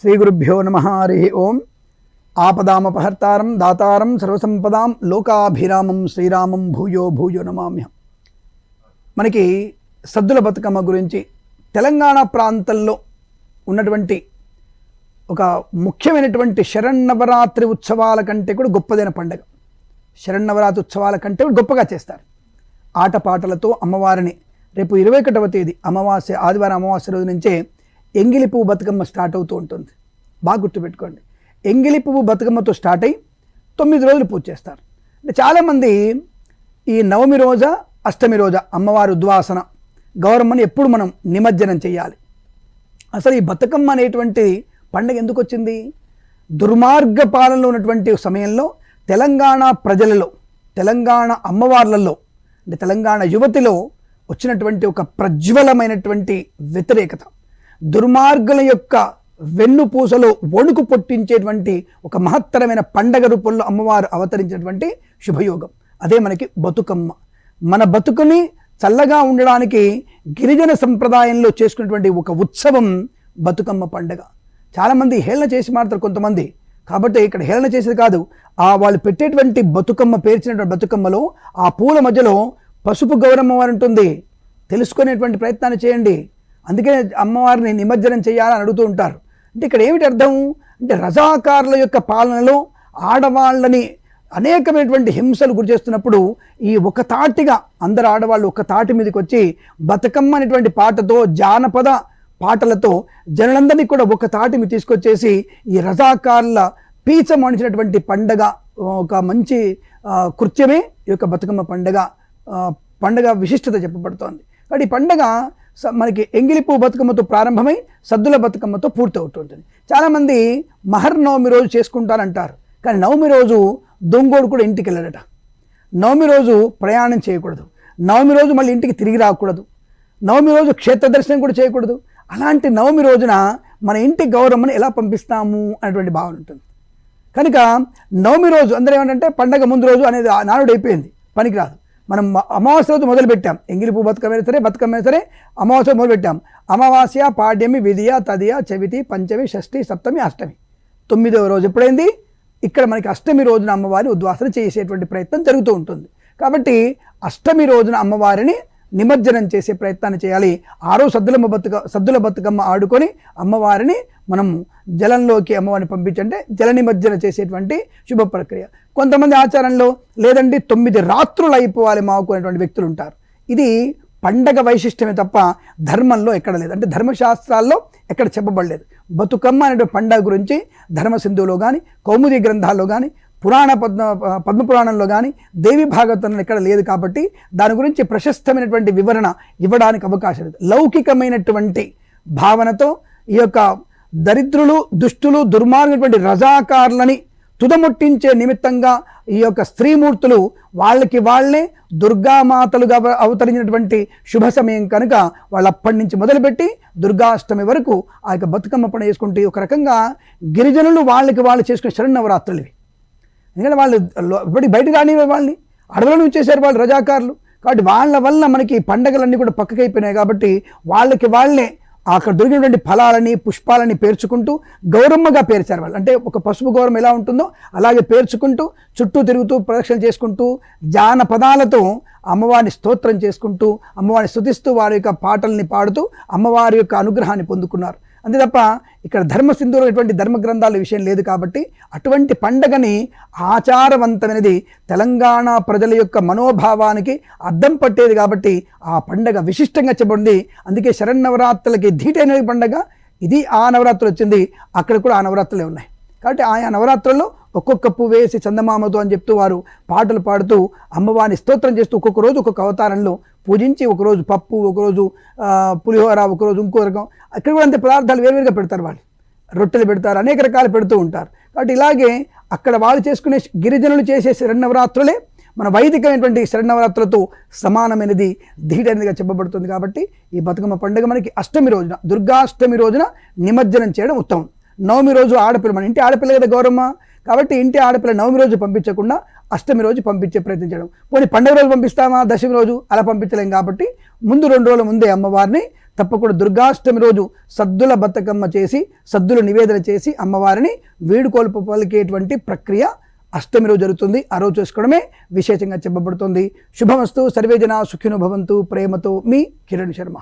శ్రీగురుభ్యో నమః. హరి ఓం. ఆపదామపహర్తారం దాతారం సర్వసంపదాం లోకాభిరామం శ్రీరామం భూయో భూయో నమామ్యహం. మనకి సద్దుల బతుకమ్మ గురించి తెలంగాణ ప్రాంతంలో ఉన్నటువంటి ఒక ముఖ్యమైనటువంటి శరన్నవరాత్రి ఉత్సవాల కంటే కూడా గొప్పదైన పండుగ. శరన్నవరాత్రి ఉత్సవాల కంటే కూడా గొప్పగా చేస్తారు. ఆటపాటలతో అమ్మవారిని రేపు 21వ తేదీ అమావాస్య, ఆదివారం అమావాస్య రోజు నుంచే ఎంగిలి పువ్వు బతుకమ్మ స్టార్ట్ అవుతూ ఉంటుంది. బాగా గుర్తుపెట్టుకోండి, ఎంగిలి పువ్వు బతుకమ్మతో స్టార్ట్ అయ్యి 9 రోజులు పూజ చేస్తారు. అంటే చాలామంది ఈ నవమి రోజా అష్టమి రోజా అమ్మవారి ఉద్వాసన గౌరమ్మని ఎప్పుడు మనం నిమజ్జనం చేయాలి. అసలు ఈ బతుకమ్మ అనేటువంటి పండుగ ఎందుకు వచ్చింది? దుర్మార్గ పాలనలో ఉన్నటువంటి సమయంలో తెలంగాణ ప్రజలలో, తెలంగాణ అమ్మవార్లలో, అంటే తెలంగాణ యువతిలో వచ్చినటువంటి ఒక ప్రజ్వలమైనటువంటి వ్యతిరేకత, దుర్మార్గుల యొక్క వెన్నుపూసలో వణుకు పొట్టించేటువంటి ఒక మహత్తరమైన పండగ రూపంలో అమ్మవారు అవతరించినటువంటి శుభయోగం. అదే మనకి బతుకమ్మ. మన బతుకుని చల్లగా ఉండడానికి గిరిజన సంప్రదాయంలో చేసుకున్నటువంటి ఒక ఉత్సవం బతుకమ్మ పండగ. చాలామంది హేళన చేసి మాట్లాడతారు కొంతమంది. కాబట్టి ఇక్కడ హేళన చేసేది కాదు, వాళ్ళు పెట్టేటువంటి బతుకమ్మ, పేర్చినటువంటి బతుకమ్మలో ఆ పూల మధ్యలో పసుపు గౌరమ్మ వారు ఉంటుంది. తెలుసుకునేటువంటి ప్రయత్నాన్ని చేయండి. అందుకే అమ్మవారిని నిమజ్జనం చేయాలని అడుగుతూ ఉంటారు. అంటే ఇక్కడ ఏమిటి అర్థం అంటే, రజాకారుల యొక్క పాలనలో ఆడవాళ్ళని అనేకమైనటువంటి హింసలు గురి చేస్తున్నప్పుడు ఈ ఒక తాటిగా అందరు ఆడవాళ్ళు ఒక తాటి మీదకి వచ్చి బతుకమ్మ అనేటువంటి పాటతో, జానపద పాటలతో జనులందరినీ కూడా ఒక తాటి మీద తీసుకొచ్చేసి ఈ రజాకారుల పీచమణిచినటువంటి పండగ, ఒక మంచి కృత్యమే ఈ యొక్క బతుకమ్మ పండగ విశిష్టత చెప్పబడుతోంది. కాబట్టి ఈ పండగ మనకి ఎంగిలిపూ బతుకమ్మతో ప్రారంభమై సద్దుల బతుకమ్మతో పూర్తి అవుతుంటుంది. చాలామంది మహర్నవమి రోజు చేసుకుంటారంటారు, కానీ నవమి రోజు దొంగోడు కూడా ఇంటికి వెళ్ళడట. నవమి రోజు ప్రయాణం చేయకూడదు, నవమి రోజు మళ్ళీ ఇంటికి తిరిగి రాకూడదు, నవమి రోజు క్షేత్ర దర్శనం కూడా చేయకూడదు. అలాంటి నవమి రోజున మన ఇంటి గౌరమ్మని ఎలా పంపిస్తాము అనేటువంటి భావన ఉంటుంది. కనుక నవమి రోజు అందరూ ఏమంటే పండగ ముందు రోజు అనేది నానుడు అయిపోయింది, పనికిరాదు. మనం అమావాస్య రోజు మొదలుపెట్టాం, ఎంగిలి పువ్వు బతుకమ్మ సరే, బతుకమ్మ సరే అమావాస్య మొదలుపెట్టాం. అమావాస్య, పాడ్యమి, విధియ, తదియ, చవితి, పంచమి, షష్ఠి, సప్తమి, అష్టమి, 9వ రోజు ఎప్పుడైంది? ఇక్కడ మనకి అష్టమి రోజున అమ్మవారిని ఉద్వాసన చేసేటువంటి ప్రయత్నం జరుగుతూ ఉంటుంది. కాబట్టి అష్టమి రోజున అమ్మవారిని నిమజ్జనం చేసే ప్రయత్నాన్ని చేయాలి. ఆ రోజు సద్దుల బతుకమ్మ ఆడుకొని అమ్మవారిని మనం జలంలోకి అమ్మవారిని పంపించంటే జల నిమజ్జన చేసేటువంటి శుభ ప్రక్రియ. కొంతమంది ఆచారంలో లేదండి 9 రాత్రులు అయిపోవాలి మాకు అనేటువంటి వ్యక్తులు ఉంటారు. ఇది పండగ వైశిష్టమే తప్ప ధర్మంలో ఎక్కడ లేదు, అంటే ధర్మశాస్త్రాల్లో ఎక్కడ చెప్పబడలేదు. బతుకమ్మ అనేటువంటి పండగ గురించి ధర్మసింధువులో కానీ, కౌముది గ్రంథాల్లో కానీ, పద్మపురాణంలో కానీ, దేవి భాగవతంలో ఎక్కడ లేదు. కాబట్టి దాని గురించి ప్రశస్తమైనటువంటి వివరణ ఇవ్వడానికి అవకాశం లేదు. లౌకికమైనటువంటి భావనతో ఈ యొక్క దరిద్రులు, దుష్టులు, దుర్మార్గమైనటువంటి రజాకారులని తుదముట్టించే నిమిత్తంగా ఈ యొక్క స్త్రీమూర్తులు వాళ్ళకి వాళ్ళే దుర్గామాతలుగా అవతరించినటువంటి శుభ సమయం కనుక వాళ్ళు అప్పటి నుంచి మొదలుపెట్టి దుర్గాష్టమి వరకు ఆ యొక్క బతుకమ్మ పండుగ చేసుకుంటే ఒక రకంగా గిరిజనులు వాళ్ళకి వాళ్ళు చేసుకునే శరన్నవరాత్రులు ఇవి. ఎందుకంటే వాళ్ళు ఇప్పటికి బయట రానివే, వాళ్ళని అడవుల నుంచి చేశారు వాళ్ళు రజాకారులు. కాబట్టి వాళ్ళ వల్ల మనకి పండగలన్నీ కూడా పక్కకైపోయినాయి. కాబట్టి వాళ్ళకి వాళ్ళే అక్కడ దొరికినటువంటి ఫలాలని, పుష్పాలని పేర్చుకుంటూ గౌరమ్మగా పేర్చారు వాళ్ళు. అంటే ఒక పసుపు గౌరమ్మ ఎలా ఉంటుందో అలాగే పేర్చుకుంటూ చుట్టూ తిరుగుతూ ప్రదక్షిణ చేసుకుంటూ జానపదాలతో అమ్మవారిని స్తోత్రం చేసుకుంటూ అమ్మవారిని స్తుతిస్తూ వారి యొక్క పాటల్ని పాడుతూ అమ్మవారి యొక్క అనుగ్రహాన్ని పొందుకున్నారు. అంతే తప్ప ఇక్కడ ధర్మసింధువులో ఎటువంటి ధర్మ గ్రంథాల విషయం లేదు. కాబట్టి అటువంటి పండగని ఆచారవంతమైనది, తెలంగాణ ప్రజల యొక్క మనోభావానికి అద్దం పట్టేది. కాబట్టి ఆ పండగ విశిష్టంగా చెప్పబడింది. అందుకే శరన్నవరాత్రులకి ధీటైన పండగ ఇది. ఆ నవరాత్రులు వచ్చింది, అక్కడ కూడా ఆ నవరాత్రులే ఉన్నాయి. కాబట్టి ఆయా నవరాత్రుల్లో ఒక్కొక్క పువ్వు వేసి చందమామతో అని చెప్తూ వారు పాటలు పాడుతూ అమ్మవారిని స్తోత్రం చేస్తూ ఒక్కొక్క రోజు ఒక్కొక్క అవతారంలో పూజించి, ఒకరోజు పప్పు, ఒకరోజు పులిహోర, ఒకరోజు ఇంకో రకం, అక్కడ కూడా అంతే పదార్థాలు వేరువేరుగా పెడతారు. వాళ్ళు రొట్టెలు పెడతారు, అనేక రకాలు పెడుతూ ఉంటారు. కాబట్టి ఇలాగే అక్కడ వాళ్ళు చేసుకునే గిరిజనులు చేసే శరన్నవరాత్రులే మన వైదికమైనటువంటి శరన్నవరాత్రులతో సమానమైనది, ధీటైనదిగా చెప్పబడుతుంది. కాబట్టి ఈ బతుకమ్మ పండుగ మనకి అష్టమి రోజున, దుర్గాష్టమి రోజున నిమజ్జనం చేయడం ఉత్తమం. నవమి రోజు ఆడపిల్ల, మన ఇంటి ఆడపిల్ల కదా గౌరమ్మ. కాబట్టి ఇంటి ఆడపిల్ల నవమి రోజు పంపించకుండా అష్టమి రోజు పంపించే ప్రయత్నం చేయడం. పోనీ పండుగ రోజు పంపిస్తామా, దశమి రోజు అలా పంపించలేం. కాబట్టి ముందు 2 రోజుల ముందే అమ్మవారిని తప్పకుండా దుర్గాష్టమి రోజు సద్దుల బతుకమ్మ చేసి సద్దులు నివేదన చేసి అమ్మవారిని వీడుకోలు పలికేటువంటి ప్రక్రియ అష్టమి రోజు జరుగుతుంది. ఆ రోజు చేసుకోవడమే విశేషంగా చెప్పబడుతుంది. శుభమస్తు. సర్వే జనా సుఖినో భవంతు. ప్రేమతో మీ కిరణ్ శర్మ.